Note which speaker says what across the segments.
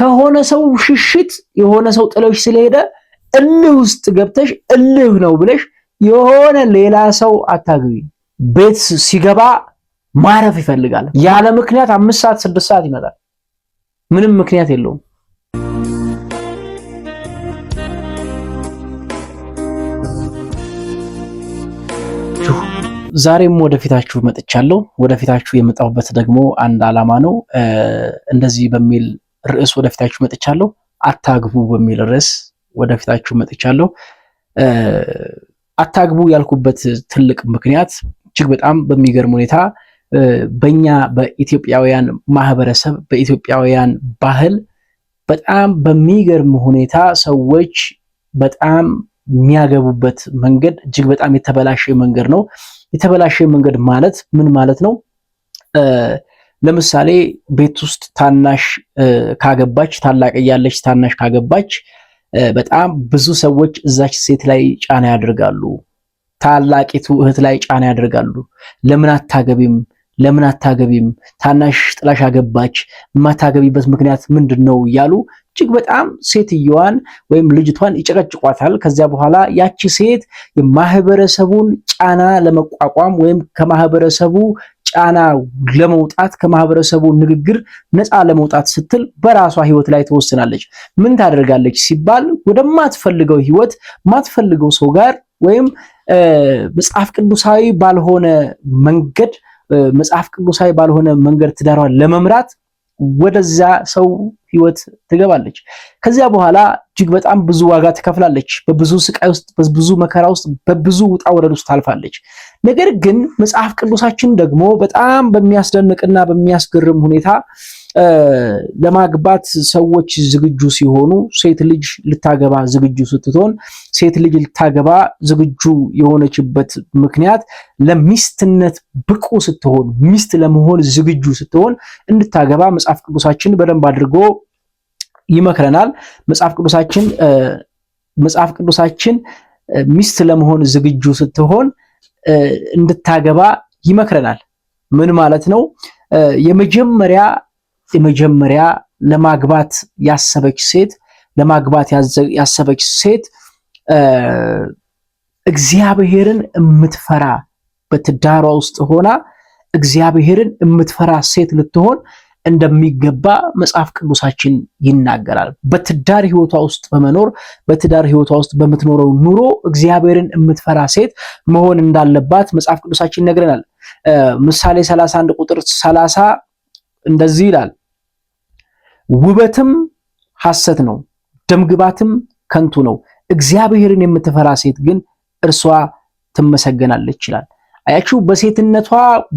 Speaker 1: ከሆነ ሰው ሽሽት የሆነ ሰው ጥሎሽ ስለሄደ እልህ ውስጥ ገብተሽ እልህ ነው ብለሽ የሆነ ሌላ ሰው አታግቢ። ቤት ሲገባ ማረፍ ይፈልጋል። ያለ ምክንያት 5 ሰዓት 6 ሰዓት ይመጣል። ምንም ምክንያት የለውም። ዛሬም ወደፊታችሁ መጥቻለሁ። ወደፊታችሁ የመጣሁበት ደግሞ አንድ ዓላማ ነው። እንደዚህ በሚል ርዕስ ወደፊታችሁ መጥቻለሁ። አታግቡ በሚል ርዕስ ወደፊታችሁ መጥቻለሁ። አታግቡ ያልኩበት ትልቅ ምክንያት እጅግ በጣም በሚገርም ሁኔታ በእኛ በኢትዮጵያውያን ማህበረሰብ በኢትዮጵያውያን ባህል በጣም በሚገርም ሁኔታ ሰዎች በጣም የሚያገቡበት መንገድ እጅግ በጣም የተበላሸ መንገድ ነው። የተበላሸ መንገድ ማለት ምን ማለት ነው? ለምሳሌ ቤት ውስጥ ታናሽ ካገባች ታላቅ እያለች ታናሽ ካገባች በጣም ብዙ ሰዎች እዛች ሴት ላይ ጫና ያደርጋሉ። ታላቂቱ እህት ላይ ጫና ያደርጋሉ። ለምን አታገቢም? ታናሽ ጥላሽ አገባች፣ የማታገቢበት ምክንያት ምንድነው? እያሉ እጅግ በጣም ሴትየዋን ወይም ልጅቷን ይጨቀጭቋታል። ከዚያ በኋላ ያቺ ሴት የማህበረሰቡን ጫና ለመቋቋም ወይም ከማህበረሰቡ ጫና ለመውጣት ከማህበረሰቡ ንግግር ነፃ ለመውጣት ስትል በራሷ ህይወት ላይ ተወስናለች። ምን ታደርጋለች ሲባል ወደማትፈልገው ህይወት ማትፈልገው ሰው ጋር ወይም መጽሐፍ ቅዱሳዊ ባልሆነ መንገድ ትዳሯን ለመምራት ወደዛ ሰው ህይወት ትገባለች። ከዚያ በኋላ እጅግ በጣም ብዙ ዋጋ ትከፍላለች። በብዙ ስቃይ ውስጥ በብዙ መከራ ውስጥ በብዙ ውጣ ውረድ ውስጥ ታልፋለች። ነገር ግን መጽሐፍ ቅዱሳችን ደግሞ በጣም በሚያስደንቅና በሚያስገርም ሁኔታ ለማግባት ሰዎች ዝግጁ ሲሆኑ ሴት ልጅ ልታገባ ዝግጁ ስትሆን ሴት ልጅ ልታገባ ዝግጁ የሆነችበት ምክንያት ለሚስትነት ብቁ ስትሆን ሚስት ለመሆን ዝግጁ ስትሆን እንድታገባ መጽሐፍ ቅዱሳችን በደንብ አድርጎ ይመክረናል። መጽሐፍ ቅዱሳችን ሚስት ለመሆን ዝግጁ ስትሆን እንድታገባ ይመክረናል። ምን ማለት ነው? የመጀመሪያ ለማግባት ያሰበች ሴት እግዚአብሔርን የምትፈራ በትዳሯ ውስጥ ሆና እግዚአብሔርን የምትፈራ ሴት ልትሆን እንደሚገባ መጽሐፍ ቅዱሳችን ይናገራል። በትዳር ህይወቷ ውስጥ በመኖር በትዳር ህይወቷ ውስጥ በምትኖረው ኑሮ እግዚአብሔርን የምትፈራ ሴት መሆን እንዳለባት መጽሐፍ ቅዱሳችን ይነግረናል። ምሳሌ 31 ቁጥር 30 እንደዚህ ይላል፣ ውበትም ሐሰት ነው፣ ደምግባትም ከንቱ ነው፣ እግዚአብሔርን የምትፈራ ሴት ግን እርሷ ትመሰገናለች ይላል። አያችሁ፣ በሴትነቷ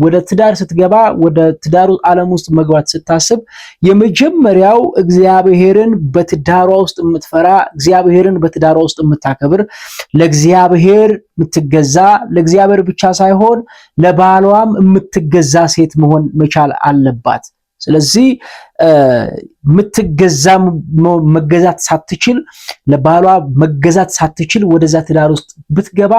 Speaker 1: ወደ ትዳር ስትገባ ወደ ትዳሩ ዓለም ውስጥ መግባት ስታስብ የመጀመሪያው እግዚአብሔርን በትዳሯ ውስጥ የምትፈራ እግዚአብሔርን በትዳሯ ውስጥ የምታከብር ለእግዚአብሔር የምትገዛ ለእግዚአብሔር ብቻ ሳይሆን ለባሏም የምትገዛ ሴት መሆን መቻል አለባት። ስለዚህ መገዛት ሳትችል ለባሏ መገዛት ሳትችል ወደዛ ትዳር ውስጥ ብትገባ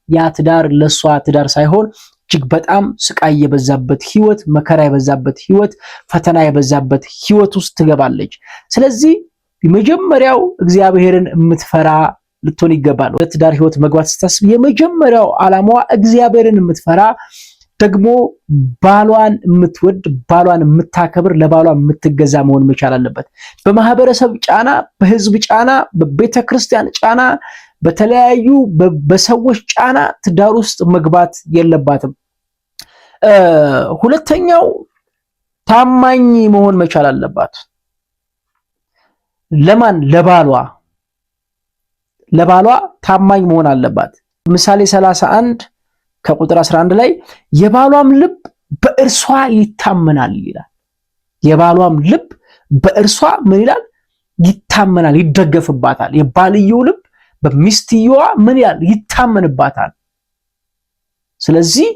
Speaker 1: ያ ትዳር ለሷ ትዳር ሳይሆን እጅግ በጣም ስቃይ የበዛበት ህይወት፣ መከራ የበዛበት ህይወት፣ ፈተና የበዛበት ህይወት ውስጥ ትገባለች። ስለዚህ የመጀመሪያው እግዚአብሔርን የምትፈራ ልትሆን ይገባል። ወደ ትዳር ህይወት መግባት ስታስብ የመጀመሪያው ዓላማዋ እግዚአብሔርን የምትፈራ ደግሞ ባሏን የምትወድ ባሏን የምታከብር ለባሏ የምትገዛ መሆን መቻል አለበት። በማህበረሰብ ጫና፣ በህዝብ ጫና፣ በቤተክርስቲያን ጫና፣ በተለያዩ በሰዎች ጫና ትዳር ውስጥ መግባት የለባትም። ሁለተኛው ታማኝ መሆን መቻል አለባት። ለማን? ለባሏ ታማኝ መሆን አለባት። ምሳሌ 31 ከቁጥር 11 ላይ የባሏም ልብ በእርሷ ይታመናል ይላል። የባሏም ልብ በእርሷ ምን ይላል? ይታመናል፣ ይደገፍባታል። የባልየው ልብ በሚስትየዋ ምን ይላል? ይታመንባታል። ስለዚህ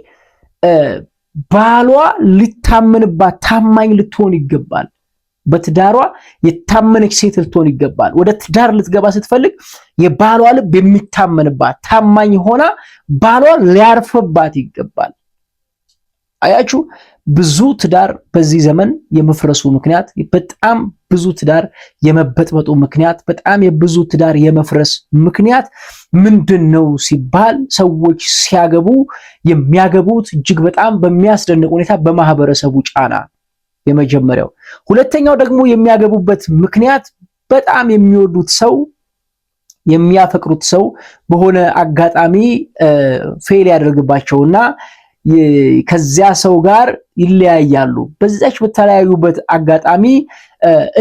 Speaker 1: ባሏ ሊታመንባት ታማኝ ልትሆን ይገባል። በትዳሯ የታመነች ሴት ልትሆን ይገባል። ወደ ትዳር ልትገባ ስትፈልግ የባሏ ልብ የሚታመንባት ታማኝ ሆና ባሏ ሊያርፍባት ይገባል። አያችሁ፣ ብዙ ትዳር በዚህ ዘመን የመፍረሱ ምክንያት፣ በጣም ብዙ ትዳር የመበጥበጡ ምክንያት፣ በጣም የብዙ ትዳር የመፍረስ ምክንያት ምንድነው ሲባል ሰዎች ሲያገቡ የሚያገቡት እጅግ በጣም በሚያስደንቅ ሁኔታ በማህበረሰቡ ጫና የመጀመሪያው። ሁለተኛው ደግሞ የሚያገቡበት ምክንያት በጣም የሚወዱት ሰው የሚያፈቅሩት ሰው በሆነ አጋጣሚ ፌል ያደርግባቸውና ከዚያ ሰው ጋር ይለያያሉ። በዛች በተለያዩበት አጋጣሚ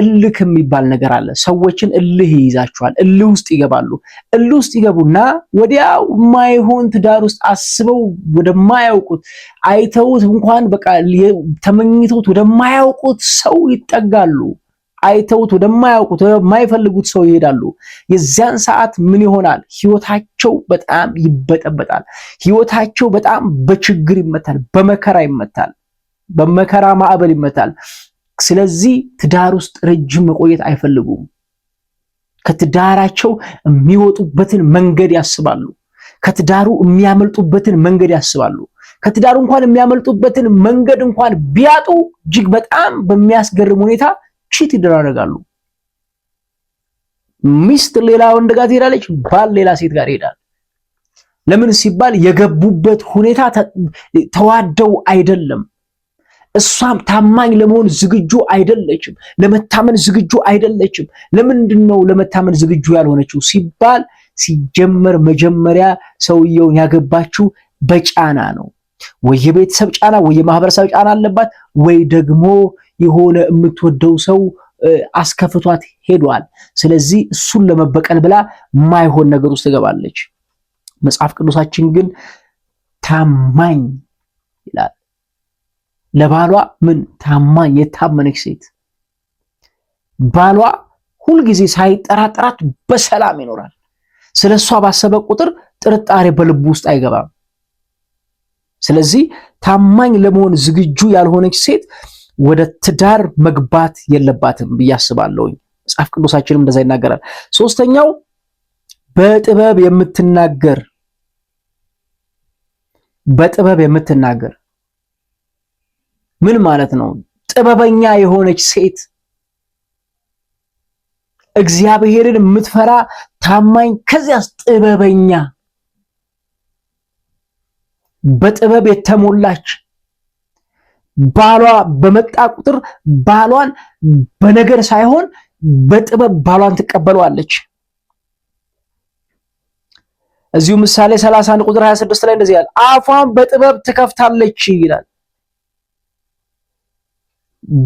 Speaker 1: እልክ የሚባል ነገር አለ። ሰዎችን እልህ ይይዛቸዋል። እልህ ውስጥ ይገባሉ። እልህ ውስጥ ይገቡና ወዲያው የማይሆን ትዳር ውስጥ አስበው ወደማያውቁት አይተውት እንኳን በቃ ተመኝተውት ወደማያውቁት ሰው ይጠጋሉ። አይተውት ወደማያውቁት ወደማይፈልጉት ሰው ይሄዳሉ። የዚያን ሰዓት ምን ይሆናል? ህይወታቸው በጣም ይበጠበጣል። ህይወታቸው በጣም በችግር ይመታል፣ በመከራ ይመታል፣ በመከራ ማዕበል ይመታል። ስለዚህ ትዳር ውስጥ ረጅም መቆየት አይፈልጉም። ከትዳራቸው የሚወጡበትን መንገድ ያስባሉ። ከትዳሩ የሚያመልጡበትን መንገድ ያስባሉ። ከትዳሩ እንኳን የሚያመልጡበትን መንገድ እንኳን ቢያጡ እጅግ በጣም በሚያስገርም ሁኔታ ቺት ይደራረጋሉ። ሚስት ሌላ ወንድ ጋር ትሄዳለች፣ ባል ሌላ ሴት ጋር ይሄዳል። ለምን ሲባል የገቡበት ሁኔታ ተዋደው አይደለም። እሷም ታማኝ ለመሆን ዝግጁ አይደለችም፣ ለመታመን ዝግጁ አይደለችም። ለምንድን ነው ለመታመን ዝግጁ ያልሆነችው ሲባል ሲጀመር መጀመሪያ ሰውየውን ያገባችው በጫና ነው። ወይ የቤተሰብ ጫና ወይ የማህበረሰብ ጫና አለባት፣ ወይ ደግሞ የሆነ የምትወደው ሰው አስከፍቷት ሄዷል። ስለዚህ እሱን ለመበቀል ብላ ማይሆን ነገር ውስጥ ትገባለች። መጽሐፍ ቅዱሳችን ግን ታማኝ ይላል። ለባሏ ምን ታማኝ የታመነች ሴት ባሏ ሁልጊዜ ሳይጠራጠራት በሰላም ይኖራል። ስለሷ ባሰበ ቁጥር ጥርጣሬ በልቡ ውስጥ አይገባም። ስለዚህ ታማኝ ለመሆን ዝግጁ ያልሆነች ሴት ወደ ትዳር መግባት የለባትም ብዬ አስባለሁ። መጽሐፍ ቅዱሳችንም እንደዛ ይናገራል። ሶስተኛው በጥበብ የምትናገር ምን ማለት ነው? ጥበበኛ የሆነች ሴት፣ እግዚአብሔርን የምትፈራ ታማኝ፣ ከዚያስ ጥበበኛ፣ በጥበብ የተሞላች ባሏ በመጣ ቁጥር ባሏን በነገር ሳይሆን በጥበብ ባሏን ትቀበለዋለች። እዚሁ ምሳሌ 31 ቁጥር 26 ላይ እንደዚህ ይላል፣ አፏን በጥበብ ትከፍታለች ይላል።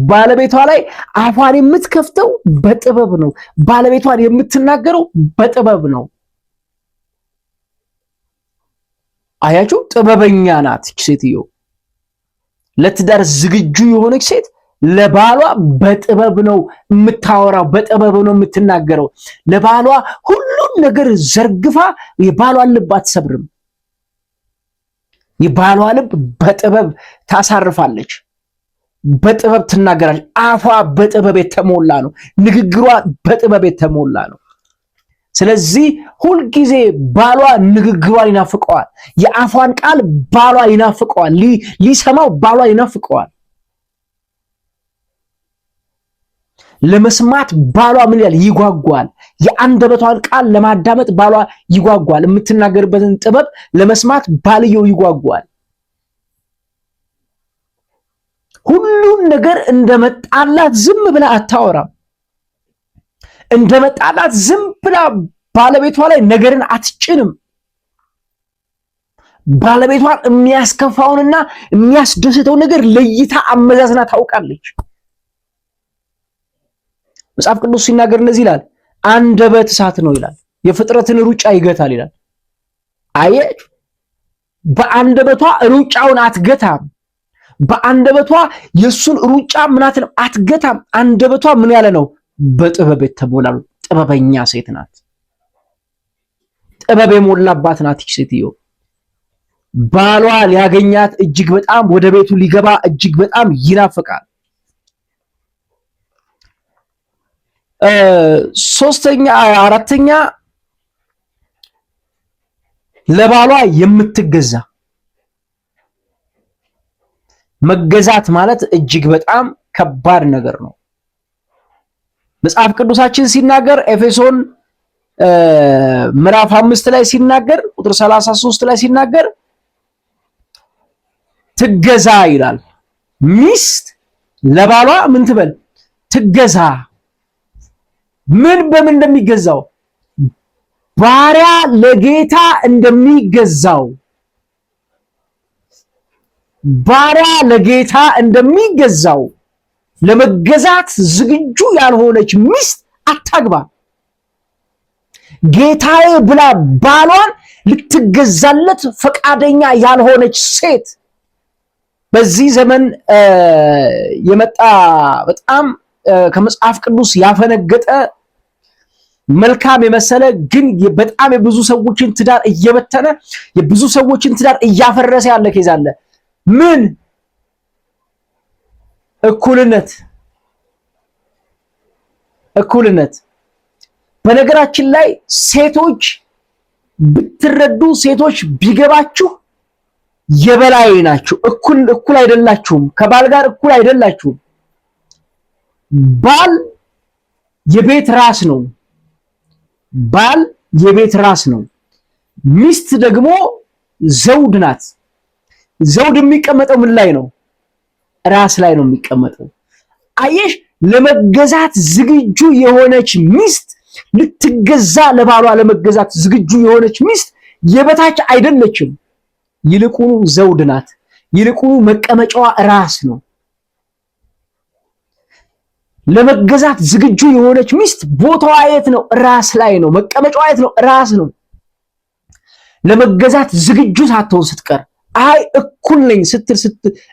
Speaker 1: ባለቤቷ ላይ አፏን የምትከፍተው በጥበብ ነው። ባለቤቷን የምትናገረው በጥበብ ነው። አያችሁ፣ ጥበበኛ ናት ሴትዮ። ለትዳር ዝግጁ የሆነች ሴት ለባሏ በጥበብ ነው የምታወራው፣ በጥበብ ነው የምትናገረው። ለባሏ ሁሉን ነገር ዘርግፋ የባሏን ልብ አትሰብርም። የባሏ ልብ በጥበብ ታሳርፋለች፣ በጥበብ ትናገራለች። አፏ በጥበብ የተሞላ ነው፣ ንግግሯ በጥበብ የተሞላ ነው። ስለዚህ ሁልጊዜ ባሏ ንግግሯን ይናፍቀዋል። የአፏን ቃል ባሏ ይናፍቀዋል። ሊሰማው ባሏ ይናፍቀዋል። ለመስማት ባሏ ምን ይላል? ይጓጓል። የአንደበቷን ቃል ለማዳመጥ ባሏ ይጓጓል። የምትናገርበትን ጥበብ ለመስማት ባልየው ይጓጓል። ሁሉም ነገር እንደመጣላት ዝም ብላ አታወራም። እንደመጣላት ዝም ብላ ባለቤቷ ላይ ነገርን አትጭንም። ባለቤቷን የሚያስከፋውንና የሚያስደስተው ነገር ለይታ አመዛዝና ታውቃለች። መጽሐፍ ቅዱስ ሲናገር እንደዚህ ይላል፣ አንደበት እሳት ነው ይላል፣ የፍጥረትን ሩጫ ይገታል ይላል። አየች፣ በአንደበቷ ሩጫውን አትገታም። በአንደበቷ የሱን ሩጫ ምናትን አትገታም። አንደበቷ ምን ያለ ነው? በጥበብ የተሞላ ነው። ጥበበኛ ሴት ናት። ጥበብ የሞላባት ናት ሴትዮ። ባሏ ሊያገኛት እጅግ በጣም ወደ ቤቱ ሊገባ እጅግ በጣም ይናፍቃል። አራተኛ ለባሏ የምትገዛ መገዛት ማለት እጅግ በጣም ከባድ ነገር ነው። መጽሐፍ ቅዱሳችን ሲናገር ኤፌሶን ምዕራፍ 5 ላይ ሲናገር ቁጥር 33 ላይ ሲናገር ትገዛ ይላል። ሚስት ለባሏ ምን ትበል? ትገዛ። ምን በምን እንደሚገዛው? ባሪያ ለጌታ እንደሚገዛው፣ ባሪያ ለጌታ እንደሚገዛው ለመገዛት ዝግጁ ያልሆነች ሚስት አታግባ። ጌታዬ ብላ ባሏን ልትገዛለት ፈቃደኛ ያልሆነች ሴት በዚህ ዘመን የመጣ በጣም ከመጽሐፍ ቅዱስ ያፈነገጠ መልካም የመሰለ ግን በጣም የብዙ ሰዎችን ትዳር እየበተነ የብዙ ሰዎችን ትዳር እያፈረሰ ያለ ኬዝ አለ። ምን? እኩልነት። እኩልነት። በነገራችን ላይ ሴቶች ብትረዱ፣ ሴቶች ቢገባችሁ የበላይ ናችሁ። እኩል አይደላችሁም። ከባል ጋር እኩል አይደላችሁም። ባል የቤት ራስ ነው። ባል የቤት ራስ ነው። ሚስት ደግሞ ዘውድ ናት። ዘውድ የሚቀመጠው ምን ላይ ነው? ራስ ላይ ነው የሚቀመጠው። አየሽ፣ ለመገዛት ዝግጁ የሆነች ሚስት ልትገዛ ለባሏ ለመገዛት ዝግጁ የሆነች ሚስት የበታች አይደለችም። ይልቁኑ ዘውድ ናት። ይልቁኑ መቀመጫዋ ራስ ነው። ለመገዛት ዝግጁ የሆነች ሚስት ቦታዋ የት ነው? ራስ ላይ ነው። መቀመጫዋ የት ነው? ራስ ነው። ለመገዛት ዝግጁ ሳትሆን ስትቀር አይ እኩል ነኝ ስትል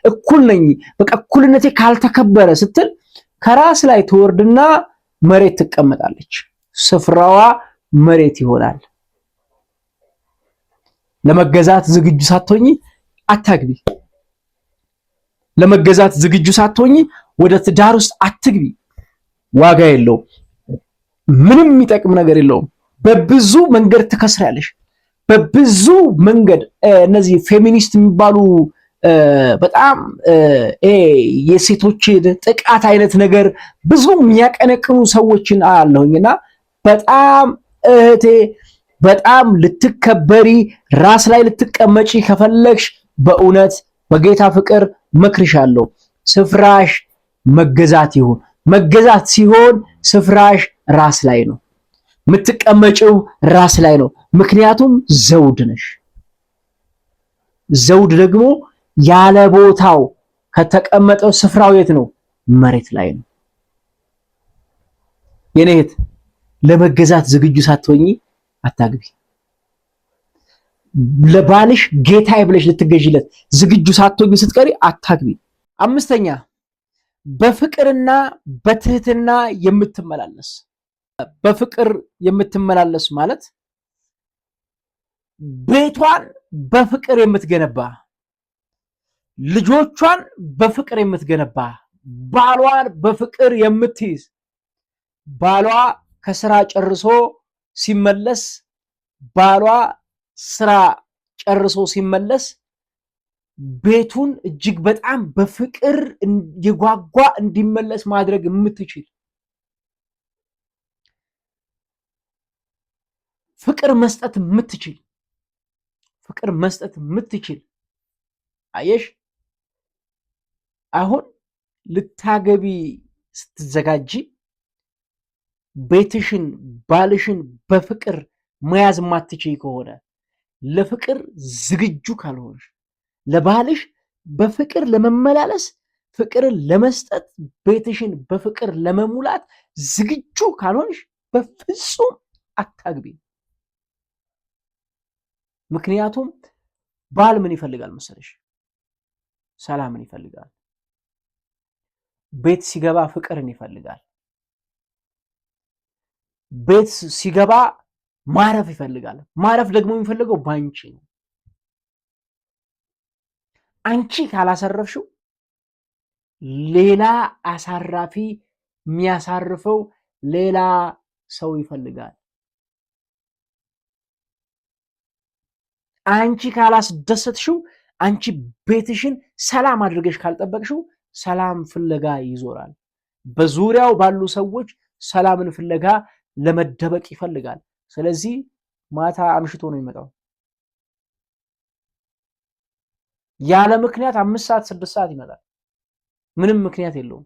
Speaker 1: እኩል ነኝ በቃ እኩልነቴ ካልተከበረ ስትል ከራስ ላይ ትወርድና መሬት ትቀመጣለች። ስፍራዋ መሬት ይሆናል። ለመገዛት ዝግጁ ሳትሆኚ አታግቢ። ለመገዛት ዝግጁ ሳትሆኚ ወደ ትዳር ውስጥ አትግቢ። ዋጋ የለውም። ምንም የሚጠቅም ነገር የለውም። በብዙ መንገድ ትከስሪያለሽ። በብዙ መንገድ እነዚህ ፌሚኒስት የሚባሉ በጣም የሴቶችን ጥቃት አይነት ነገር ብዙ የሚያቀነቅኑ ሰዎችን አያለሁኝና በጣም እህቴ በጣም ልትከበሪ ራስ ላይ ልትቀመጪ ከፈለግሽ በእውነት በጌታ ፍቅር መክርሻለሁ። ስፍራሽ መገዛት ይሁን። መገዛት ሲሆን ስፍራሽ ራስ ላይ ነው። የምትቀመጪው ራስ ላይ ነው። ምክንያቱም ዘውድ ነሽ። ዘውድ ደግሞ ያለ ቦታው ከተቀመጠው ስፍራው የት ነው? መሬት ላይ ነው። የኔ እህት ለመገዛት ዝግጁ ሳትሆኚ አታግቢ። ለባልሽ ጌታዬ ብለሽ ልትገዢለት ዝግጁ ሳትሆኚ ስትቀሪ አታግቢ። አምስተኛ በፍቅርና በትህትና የምትመላለስ። በፍቅር የምትመላለስ ማለት ቤቷን በፍቅር የምትገነባ፣ ልጆቿን በፍቅር የምትገነባ፣ ባሏን በፍቅር የምትይዝ፣ ባሏ ከስራ ጨርሶ ሲመለስ ባሏ ስራ ጨርሶ ሲመለስ ቤቱን እጅግ በጣም በፍቅር የጓጓ እንዲመለስ ማድረግ የምትችል፣ ፍቅር መስጠት የምትችል፣ ፍቅር መስጠት የምትችል። አየሽ፣ አሁን ልታገቢ ስትዘጋጂ ቤትሽን ባልሽን በፍቅር መያዝ ማትችይ ከሆነ፣ ለፍቅር ዝግጁ ካልሆንሽ፣ ለባልሽ በፍቅር ለመመላለስ ፍቅርን ለመስጠት ቤትሽን በፍቅር ለመሙላት ዝግጁ ካልሆንሽ በፍጹም አታግቢ። ምክንያቱም ባል ምን ይፈልጋል መሰለሽ? ሰላምን ይፈልጋል። ቤት ሲገባ ፍቅርን ይፈልጋል። ቤት ሲገባ ማረፍ ይፈልጋል። ማረፍ ደግሞ የሚፈልገው ባንቺ ነው። አንቺ ካላሰረፍሽው ሌላ አሳራፊ የሚያሳርፈው ሌላ ሰው ይፈልጋል። አንቺ ካላስደሰትሽው አንቺ ቤትሽን ሰላም አድርገሽ ካልጠበቅሽው ሰላም ፍለጋ ይዞራል። በዙሪያው ባሉ ሰዎች ሰላምን ፍለጋ ለመደበቅ ይፈልጋል። ስለዚህ ማታ አምሽቶ ነው የሚመጣው። ያለ ምክንያት 5 ሰዓት 6 ሰዓት ይመጣል። ምንም ምክንያት የለውም።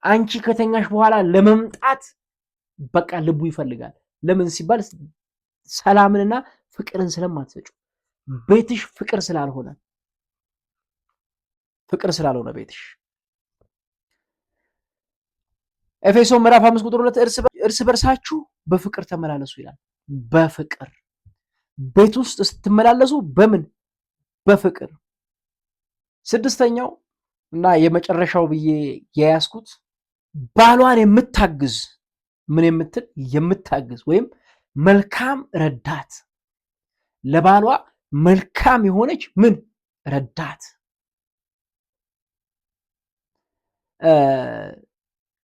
Speaker 1: አንቺ ከተኛሽ በኋላ ለመምጣት በቃ ልቡ ይፈልጋል። ለምን ሲባል ሰላምንና ፍቅርን ስለማትሰጩ፣ ቤትሽ ፍቅር ስላልሆነ ቤትሽ። ኤፌሶን ምዕራፍ 5 ቁጥር 2 እርስ በርሳችሁ በፍቅር ተመላለሱ ይላል። በፍቅር ቤት ውስጥ ስትመላለሱ በምን? በፍቅር። ስድስተኛው እና የመጨረሻው ብዬ የያዝኩት ባሏን የምታግዝ ምን የምታግዝ ወይም መልካም ረዳት፣ ለባሏ መልካም የሆነች ምን ረዳት።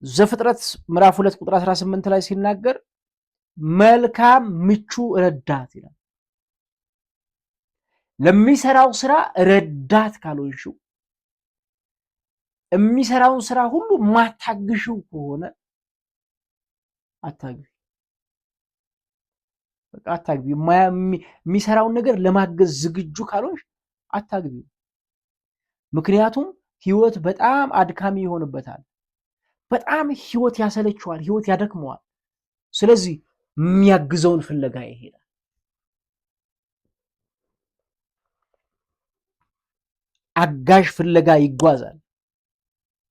Speaker 1: ዘፍጥረት ምዕራፍ 2 ቁጥር 18 ላይ ሲናገር መልካም ምቹ ረዳት ይላል። ለሚሰራው ስራ ረዳት ካልሆንሽው፣ የሚሰራውን ስራ ሁሉ ማታግሽው ከሆነ አታግቢ። በቃ አታግቢ። የሚሰራውን ነገር ለማገዝ ዝግጁ ካልሆንሽ አታግቢ። ምክንያቱም ህይወት በጣም አድካሚ ይሆንበታል። በጣም ህይወት ያሰለችዋል፣ ህይወት ያደክመዋል። ስለዚህ የሚያግዘውን ፍለጋ ይሄዳል። አጋዥ ፍለጋ ይጓዛል።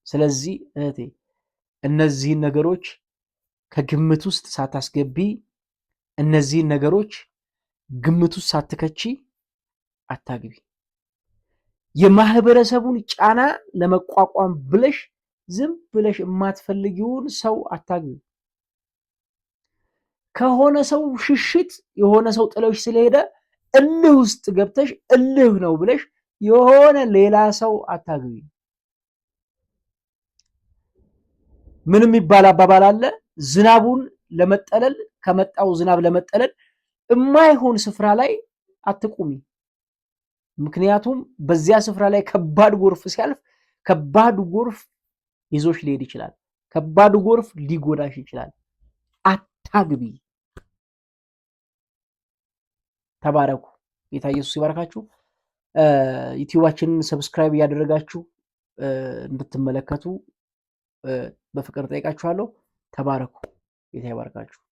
Speaker 1: ስለዚህ እህቴ እነዚህን ነገሮች ከግምት ውስጥ ሳታስገቢ፣ እነዚህን ነገሮች ግምት ውስጥ ሳትከቺ አታግቢ። የማህበረሰቡን ጫና ለመቋቋም ብለሽ ዝም ብለሽ የማትፈልጊውን ሰው አታግቢ። ከሆነ ሰው ሽሽት የሆነ ሰው ጥለሽ ስለሄደ እልህ ውስጥ ገብተሽ እልህ ነው ብለሽ የሆነ ሌላ ሰው አታግቢ። ምን የሚባል አባባል አለ? ዝናቡን ለመጠለል ከመጣው ዝናብ ለመጠለል የማይሆን ስፍራ ላይ አትቁሚ። ምክንያቱም በዚያ ስፍራ ላይ ከባድ ጎርፍ ሲያልፍ ከባድ ጎርፍ ይዞሽ ሊሄድ ይችላል። ከባድ ጎርፍ ሊጎዳሽ ይችላል። አታግቢ። ተባረኩ። ጌታ ኢየሱስ ይባርካችሁ። ዩቲዩባችንን ሰብስክራይብ እያደረጋችሁ እንድትመለከቱ በፍቅር ጠይቃችኋለሁ። ተባረኩ። ጌታ ይባርካችሁ።